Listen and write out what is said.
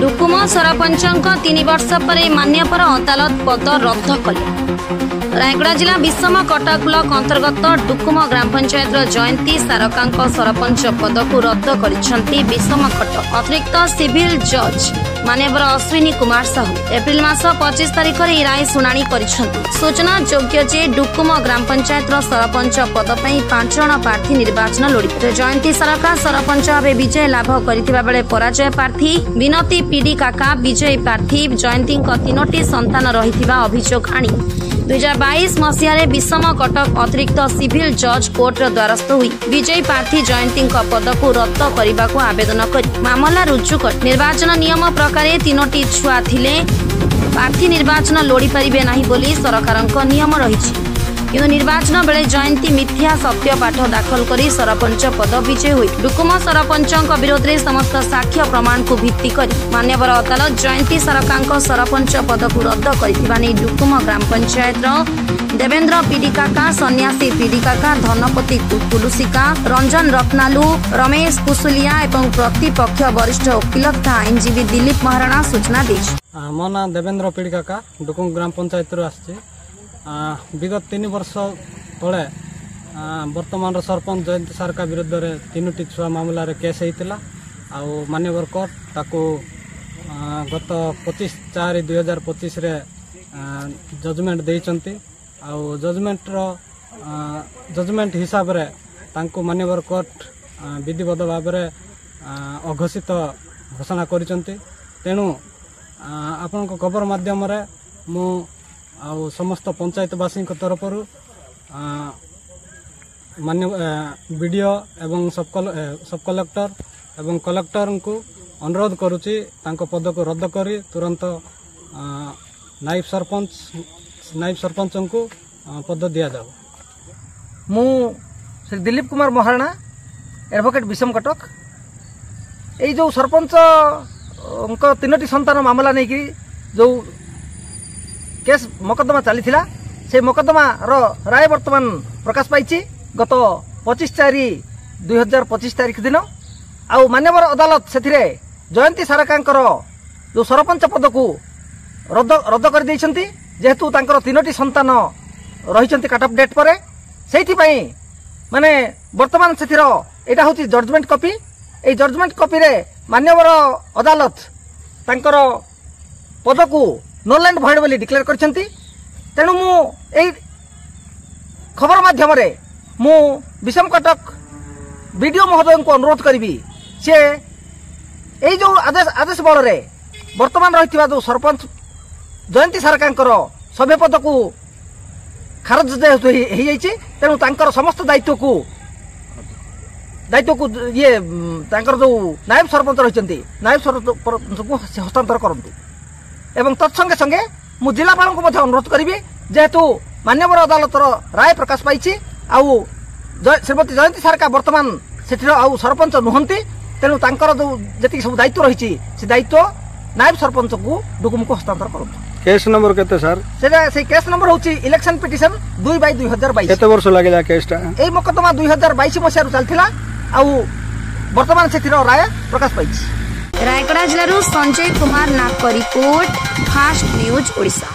डुकुम सरपंच 3 वर्ष पर मान्यवर अदालत पद रद्द कले। रायगड़ा जिला विषम कटक ब्लॉक अंतर्गत डुकुम ग्राम पंचायत जयंती सारका सरपंच पद को रद्द करिसेंती विषम कटक अतिरिक्त सिविल जज मान्यवर अश्विनी कुमार साहू। एप्रिल मास 25 तारिख में राय शुणाणी करिसेंती। सूचना योग्य जे डुकुम ग्राम पंचायत सरपंच पद पर 5 जन प्रार्थी निर्वाचन लड़े। जयंती सारका सरपंच भाव विजय लाभ करथिबा बेले पराजय प्रार्थी विनती पीडी काका विजयी प्रार्थी जयंती 3टी संतान रहिथिबा अभियोग आनी 2022 मसीह विषम कटक अतिरिक्त सिविल जज कोर्ट द्वारस्थ हुई विजयी प्रार्थी जयंती पद को रद्द करने को आवेदन कर मामला रुजु कर निर्वाचन नियम प्रकार 3टी छुआ थिले प्रार्थी निर्वाचन लड़ी पारिबे नाही बोली सरकार नियम रही। किंतु निर्वाचन बेले जयंती मिथ्या सत्य पाठ दाखल करी सरपंच पद विजय हुई। डुकुम सरपंच विरोध में समस्त साक्ष्य प्रमाण को भित्ति करी मान्यवर अदालत जयंती सरकार सरपंच पद को रद्द कर डुकुम ग्राम पंचायत देवेंद्र पीडी काका सन्यासी पीडी काका धनपति कुलुसिका रंजन रत्नालु रमेश कुशुलिया एवं प्रतिपक्ष वरिष्ठ वकिल तथा आईनजीवी दिलीप महाराणा सूचना दी। मो ना देवेंद्र पीडी काका डुकुम ग्राम पंचायत विगत 3 वर्ष तले वर्तमान सरपंच जयंती सारका विरुद्ध रे 3टी छुआ मामला रे केस होता मान्यवर कोर्ट ताको गत 25/4/2025 रे जजमेंट देइचंती जजमेंट हिसाब रे तांको मान्यवर कोर्ट विधिबद्ध भाव रे अघोषित घोषणा करिसंती। तेणु आपन खबर माध्यम रे मु समस्त पंचायतवासी तरफ मान्य बीडीओ एवं सब कलेक्टर एवं कलेक्टर को अनुरोध करुच्ची पद को रद्द करी तुरंत नायब सरपंच को पद दि जाऊ। मु श्री दिलीप कुमार महाराणा एडवोकेट विषम कटक यही जो सरपंच 3टी संतान मामला नहीं कि जो केस मकदमा चली से मकदमा राय वर्तमान प्रकाश पाई गत 25/4/2025 तारीख दिन आउ मान्यवर अदालत से जयंती सारका जो सरपंच पद को रद्द कर देइछंती जेहेतु तांकर 3टी संतान रही कट ऑफ डेट पर से माने वर्तमान से एटा होची जजमेंट कॉपी। ए जजमेंट कॉपी रे मान्यवर अदालत तांकर पद को नल एंड भॉइड बोली डिक्लेयर करछंती। तेणु मु एई खबर माध्यम रे मु विषम कटक वीडियो महोदय को अनुरोध करी से एई जो आदेश बल रे वर्तमान रही जो सरपंच जयंती सारका सभ्य पद को खारज तेणु तांकर समस्त दायित्व को ये तांकर जो नायब सरपंच रही नायब सरपंच को हस्तांतर करंतु एवं तत्संगे संगे मु जिलापाल को अनुरोध करी जेहेतु मान्यवर अदालत राय प्रकाश पाई श्रीमती जयंती सारका वर्तमान से सरपंच नुहंती तेणु तांकर जो जी सब दायित्व रही से दायित्व नायब सरपंच को डुकुम को हस्तांतर करूँ। केस नंबर केते सर से केस नंबर होची इलेक्शन पिटिशन 2/2022 केते वर्ष लागला केसटा एई मुकदमा 2022 मसिया रु चलथिला वर्तमान से राय प्रकाश पाई। रायगड़ा जिलूर संजय कुमार नाग रिपोर्ट फास्ट न्यूज ओडिशा।